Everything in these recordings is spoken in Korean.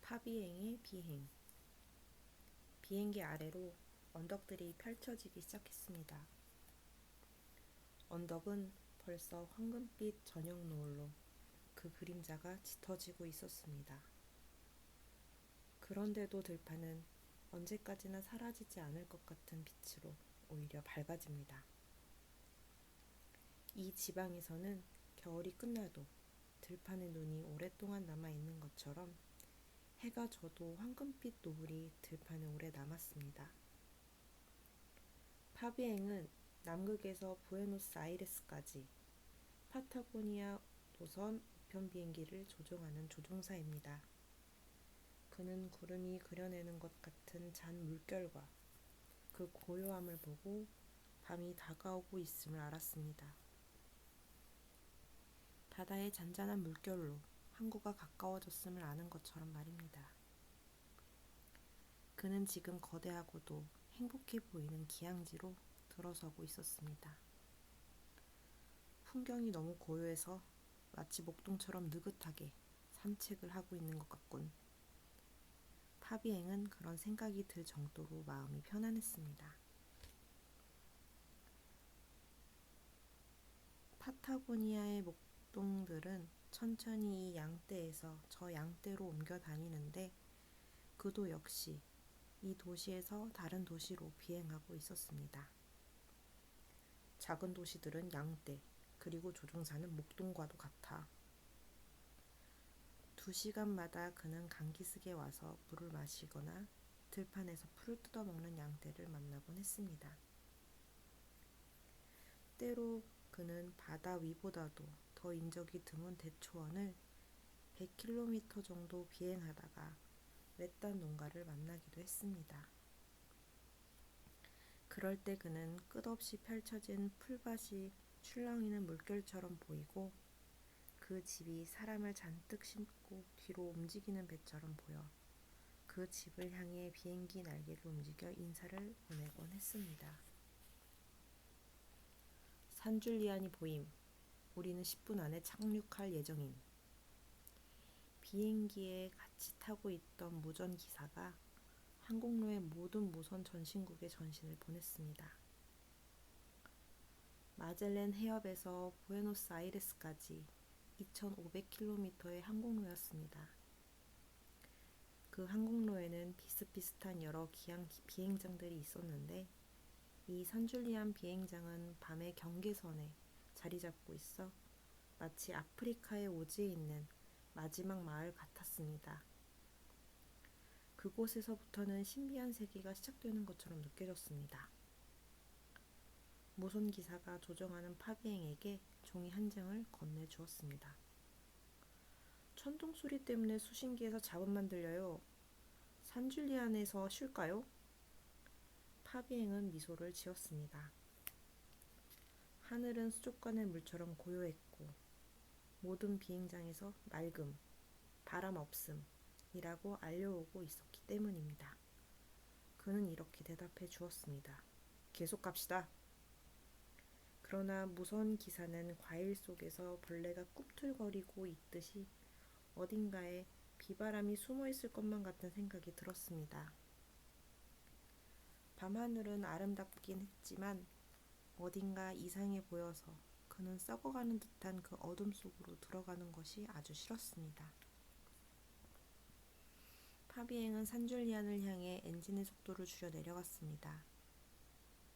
파비행의 비행. 비행기 아래로 언덕들이 펼쳐지기 시작했습니다. 언덕은 벌써 황금빛 저녁 노을로 그 그림자가 짙어지고 있었습니다. 그런데도 들판은 언제까지나 사라지지 않을 것 같은 빛으로 오히려 밝아집니다. 이 지방에서는 겨울이 끝나도 들판에 눈이 오랫동안 남아있는 것처럼 해가 져도 황금빛 노을이 들판에 오래 남았습니다. 파비행은 남극에서 부에노스아이레스까지 파타고니아 노선 우편 비행기를 조종하는 조종사입니다. 그는 구름이 그려내는 것 같은 잔 물결과 그 고요함을 보고 밤이 다가오고 있음을 알았습니다. 바다의 잔잔한 물결로 항구가 가까워졌음을 아는 것처럼 말입니다. 그는 지금 거대하고도 행복해 보이는 기항지로 들어서고 있었습니다. 풍경이 너무 고요해서 마치 목동처럼 느긋하게 산책을 하고 있는 것 같군. 파비행은 그런 생각이 들 정도로 마음이 편안했습니다. 파타고니아의 목동들은 천천히 이 양떼에서 저 양떼로 옮겨 다니는데 그도 역시 이 도시에서 다른 도시로 비행하고 있었습니다. 작은 도시들은 양떼, 그리고 조종사는 목동과도 같아. 2시간마다 그는 강기슭에 와서 물을 마시거나 들판에서 풀을 뜯어먹는 양떼를 만나곤 했습니다. 때로 그는 바다 위보다도 더 인적이 드문 대초원을 100km 정도 비행하다가 외딴 농가를 만나기도 했습니다. 그럴 때 그는 끝없이 펼쳐진 풀밭이 출렁이는 물결처럼 보이고 그 집이 사람을 잔뜩 싣고 뒤로 움직이는 배처럼 보여 그 집을 향해 비행기 날개를 움직여 인사를 보내곤 했습니다. 산줄리안이 보임. 우리는 10분 안에 착륙할 예정임. 비행기에 같이 타고 있던 무전기사가 항공로의 모든 무선 전신국에 전신을 보냈습니다. 마젤렌 해협에서 부에노스아이레스까지 2,500km의 항공로였습니다. 그 항공로에는 비슷비슷한 여러 비행장들이 있었는데 이 산줄리안 비행장은 밤의 경계선에 자리 잡고 있어 마치 아프리카의 오지에 있는 마지막 마을 같았습니다. 그곳에서부터는 신비한 세계가 시작되는 것처럼 느껴졌습니다. 무선기사가 조종하는 파비행에게 종이 한 장을 건네주었습니다. 천둥 소리 때문에 수신기에서 잡음만 들려요. 산줄리안에서 쉴까요? 파비행은 미소를 지었습니다. 하늘은 수족관의 물처럼 고요했고 모든 비행장에서 맑음, 바람 없음 이라고 알려오고 있었기 때문입니다. 그는 이렇게 대답해 주었습니다. 계속 갑시다. 그러나 무선 기사는 과일 속에서 벌레가 꿈틀거리고 있듯이 어딘가에 비바람이 숨어 있을 것만 같은 생각이 들었습니다. 밤하늘은 아름답긴 했지만 어딘가 이상해 보여서 그는 썩어가는 듯한 그 어둠 속으로 들어가는 것이 아주 싫었습니다. 파비행은 산줄리안을 향해 엔진의 속도를 줄여 내려갔습니다.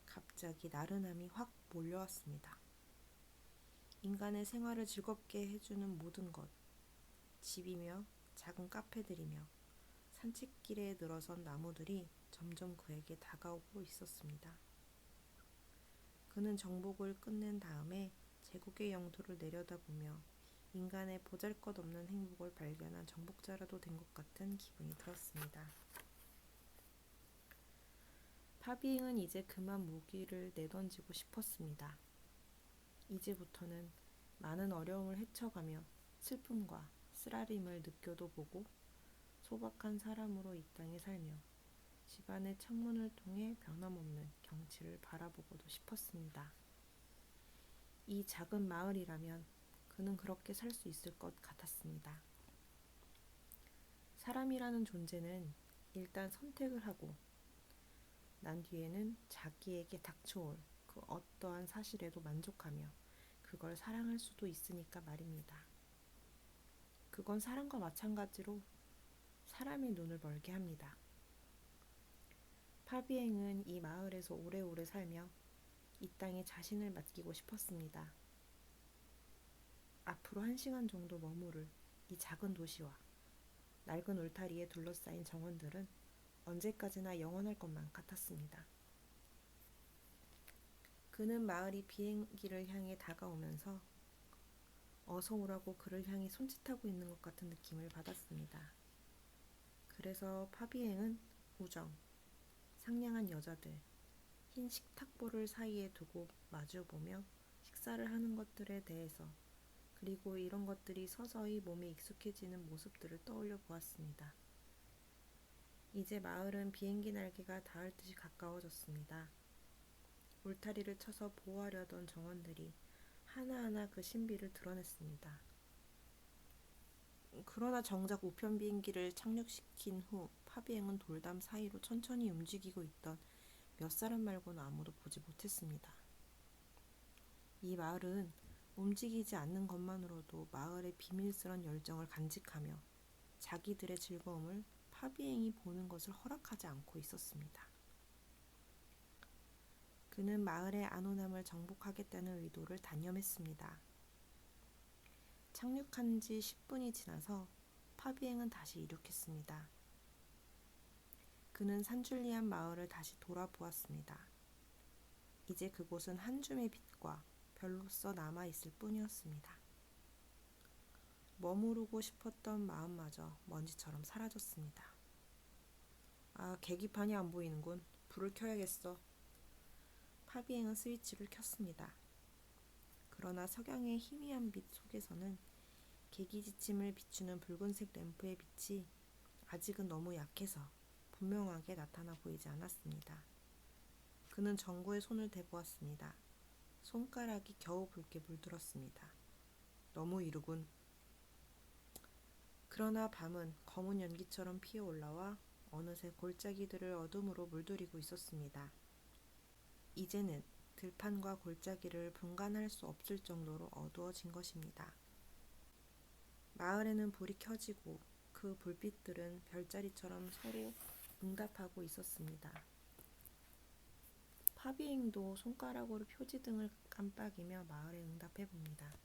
갑자기 나른함이 확 몰려왔습니다. 인간의 생활을 즐겁게 해주는 모든 것, 집이며 작은 카페들이며 산책길에 늘어선 나무들이 점점 그에게 다가오고 있었습니다. 그는 정복을 끝낸 다음에 제국의 영토를 내려다보며 인간의 보잘것없는 행복을 발견한 정복자라도 된 것 같은 기분이 들었습니다. 파비행은 이제 그만 무기를 내던지고 싶었습니다. 이제부터는 많은 어려움을 헤쳐가며 슬픔과 쓰라림을 느껴도 보고 소박한 사람으로 이 땅에 살며 집안의 창문을 통해 변함없는 경치를 바라보고도 싶었습니다. 이 작은 마을이라면 그는 그렇게 살 수 있을 것 같았습니다. 사람이라는 존재는 일단 선택을 하고 난 뒤에는 자기에게 닥쳐올 그 어떠한 사실에도 만족하며 그걸 사랑할 수도 있으니까 말입니다. 그건 사람과 마찬가지로 사람의 눈을 멀게 합니다. 파비eng은 이 마을에서 오래오래 살며 이 땅에 자신을 맡기고 싶었습니다. 앞으로 1시간 정도 머무를 이 작은 도시와 낡은 울타리에 둘러싸인 정원들은 언제까지나 영원할 것만 같았습니다. 그는 마을이 비행기를 향해 다가오면서 어서 오라고 그를 향해 손짓하고 있는 것 같은 느낌을 받았습니다. 그래서 파비eng은 우정, 상냥한 여자들, 흰 식탁보를 사이에 두고 마주보며 식사를 하는 것들에 대해서 그리고 이런 것들이 서서히 몸에 익숙해지는 모습들을 떠올려 보았습니다. 이제 마을은 비행기 날개가 닿을 듯이 가까워졌습니다. 울타리를 쳐서 보호하려던 정원들이 하나하나 그 신비를 드러냈습니다. 그러나 정작 우편 비행기를 착륙시킨 후 파비eng은 돌담 사이로 천천히 움직이고 있던 몇 사람 말고는 아무도 보지 못했습니다. 이 마을은 움직이지 않는 것만으로도 마을의 비밀스런 열정을 간직하며 자기들의 즐거움을 파비eng이 보는 것을 허락하지 않고 있었습니다. 그는 마을의 안온함을 정복하겠다는 의도를 단념했습니다. 착륙한 지 10분이 지나서 파비eng은 다시 이륙했습니다. 그는 산줄리안 마을을 다시 돌아보았습니다. 이제 그곳은 한 줌의 빛과 별로써 남아있을 뿐이었습니다. 머무르고 싶었던 마음마저 먼지처럼 사라졌습니다. 계기판이 안 보이는군. 불을 켜야겠어. 파비eng은 스위치를 켰습니다. 그러나 석양의 희미한 빛 속에서는 계기지침을 비추는 붉은색 램프의 빛이 아직은 너무 약해서 분명하게 나타나 보이지 않았습니다. 그는 전구에 손을 대보았습니다. 손가락이 겨우 붉게 물들었습니다. 너무 이르군. 그러나 밤은 검은 연기처럼 피어올라와 어느새 골짜기들을 어둠으로 물들이고 있었습니다. 이제는 들판과 골짜기를 분간할 수 없을 정도로 어두워진 것입니다. 마을에는 불이 켜지고 그 불빛들은 별자리처럼 서로 응답하고 있었습니다. 파비eng도 손가락으로 표지등을 깜빡이며 마을에 응답해봅니다.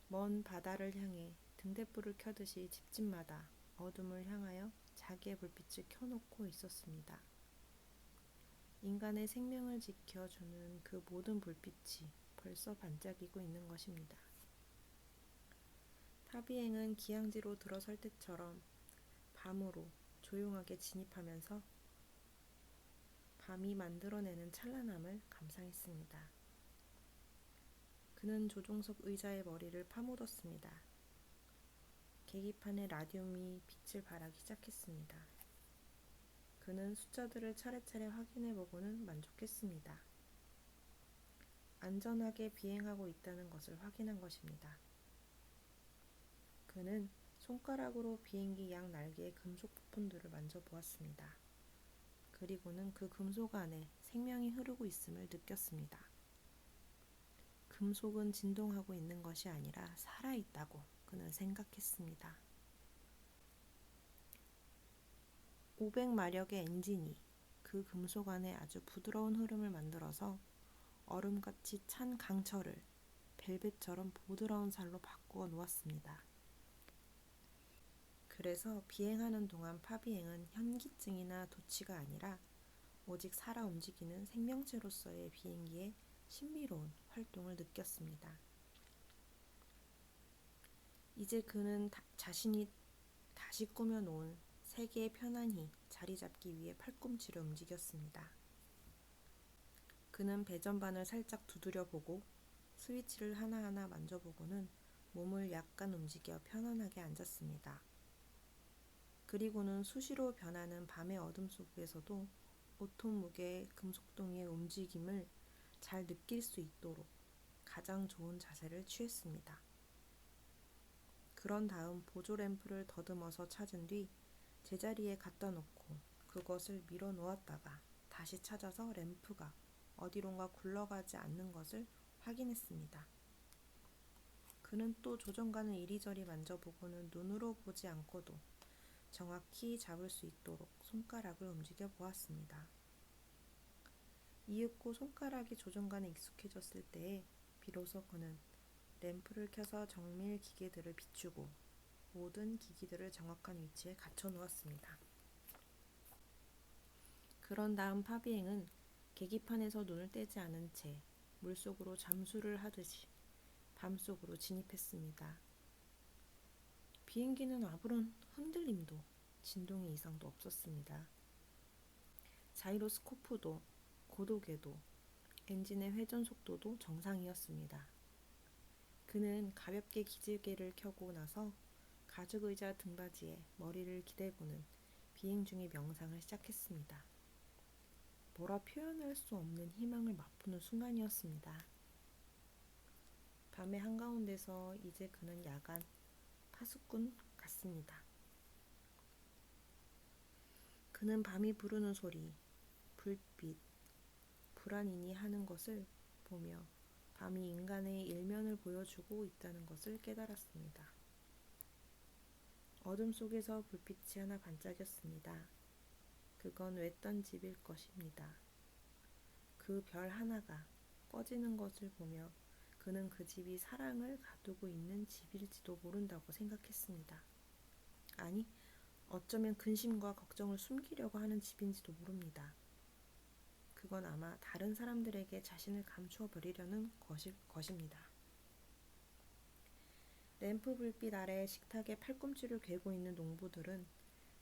먼 바다를 향해 등대불을 켜듯이 집집마다 어둠을 향하여 자기의 불빛을 켜놓고 있었습니다. 인간의 생명을 지켜주는 그 모든 불빛이 벌써 반짝이고 있는 것입니다. 파비eng은 기항지로 들어설 때처럼 밤으로 조용하게 진입하면서 밤이 만들어내는 찬란함을 감상했습니다. 그는 조종석 의자의 머리를 파묻었습니다. 계기판에 라디움이 빛을 발하기 시작했습니다. 그는 숫자들을 차례차례 확인해보고는 만족했습니다. 안전하게 비행하고 있다는 것을 확인한 것입니다. 그는 손가락으로 비행기 양 날개의 금속 부품들을 만져보았습니다. 그리고는 그 금속 안에 생명이 흐르고 있음을 느꼈습니다. 금속은 진동하고 있는 것이 아니라 살아있다고 그는 생각했습니다. 500마력의 엔진이 그 금속 안에 아주 부드러운 흐름을 만들어서 얼음같이 찬 강철을 벨벳처럼 부드러운 살로 바꾸어 놓았습니다. 그래서 비행하는 동안 파비eng은 현기증이나 도취가 아니라 오직 살아 움직이는 생명체로서의 비행기의 신비로운 활동을 느꼈습니다. 이제 그는 자신이 다시 꾸며놓은 세계에 편안히 자리 잡기 위해 팔꿈치를 움직였습니다. 그는 배전반을 살짝 두드려보고 스위치를 하나하나 만져보고는 몸을 약간 움직여 편안하게 앉았습니다. 그리고는 수시로 변하는 밤의 어둠 속에서도 오톤 무게의 금속동이의 움직임을 잘 느낄 수 있도록 가장 좋은 자세를 취했습니다. 그런 다음 보조 램프를 더듬어서 찾은 뒤 제자리에 갖다 놓고 그것을 밀어 놓았다가 다시 찾아서 램프가 어디론가 굴러가지 않는 것을 확인했습니다. 그는 또 조종간을 이리저리 만져보고는 눈으로 보지 않고도 정확히 잡을 수 있도록 손가락을 움직여 보았습니다. 이윽고 손가락이 조종간에 익숙해졌을 때에 비로소 그는 램프를 켜서 정밀 기계들을 비추고 모든 기기들을 정확한 위치에 갖춰 놓았습니다. 그런 다음 파비행은 계기판에서 눈을 떼지 않은 채 물속으로 잠수를 하듯이 밤속으로 진입했습니다. 비행기는 아무런 흔들림도 진동의 이상도 없었습니다. 자이로스코프도 고도궤도, 엔진의 회전 속도도 정상이었습니다. 그는 가볍게 기지개를 켜고 나서 가죽 의자 등받이에 머리를 기대고는 비행 중의 명상을 시작했습니다. 뭐라 표현할 수 없는 희망을 맛보는 순간이었습니다. 밤의 한가운데서 이제 그는 야간 파수꾼 같습니다. 그는 밤이 부르는 소리, 불빛, 불안이니 하는 것을 보며 밤이 인간의 일면을 보여주고 있다는 것을 깨달았습니다. 어둠 속에서 불빛이 하나 반짝였습니다. 그건 외딴 집일 것입니다. 그 별 하나가 꺼지는 것을 보며 그는 그 집이 사랑을 가두고 있는 집일지도 모른다고 생각했습니다. 아니, 어쩌면 근심과 걱정을 숨기려고 하는 집인지도 모릅니다. 그건 아마 다른 사람들에게 자신을 감추어 버리려는 것입니다. 램프 불빛 아래 식탁에 팔꿈치를 괴고 있는 농부들은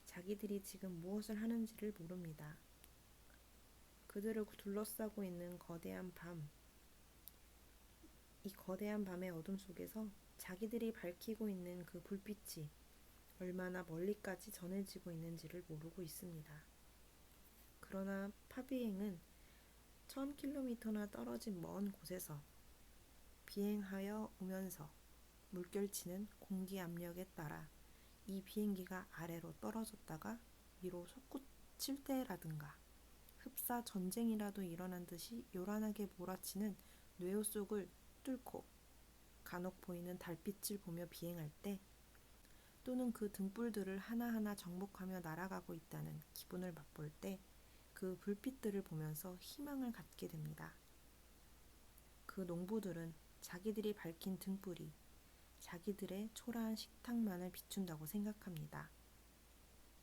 자기들이 지금 무엇을 하는지를 모릅니다. 그들을 둘러싸고 있는 이 거대한 밤의 어둠 속에서 자기들이 밝히고 있는 그 불빛이 얼마나 멀리까지 전해지고 있는지를 모르고 있습니다. 그러나 파비행은 1000km나 떨어진 먼 곳에서 비행하여 오면서 물결치는 공기 압력에 따라 이 비행기가 아래로 떨어졌다가 위로 솟구칠 때라든가 흡사 전쟁이라도 일어난 듯이 요란하게 몰아치는 뇌호 속을 뚫고 간혹 보이는 달빛을 보며 비행할 때 또는 그 등불들을 하나하나 정복하며 날아가고 있다는 기분을 맛볼 때 그 불빛들을 보면서 희망을 갖게 됩니다. 그 농부들은 자기들이 밝힌 등불이 자기들의 초라한 식탁만을 비춘다고 생각합니다.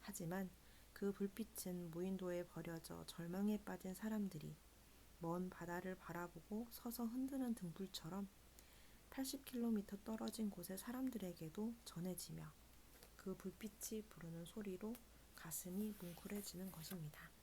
하지만 그 불빛은 무인도에 버려져 절망에 빠진 사람들이 먼 바다를 바라보고 서서 흔드는 등불처럼 80km 떨어진 곳의 사람들에게도 전해지며 그 불빛이 부르는 소리로 가슴이 뭉클해지는 것입니다.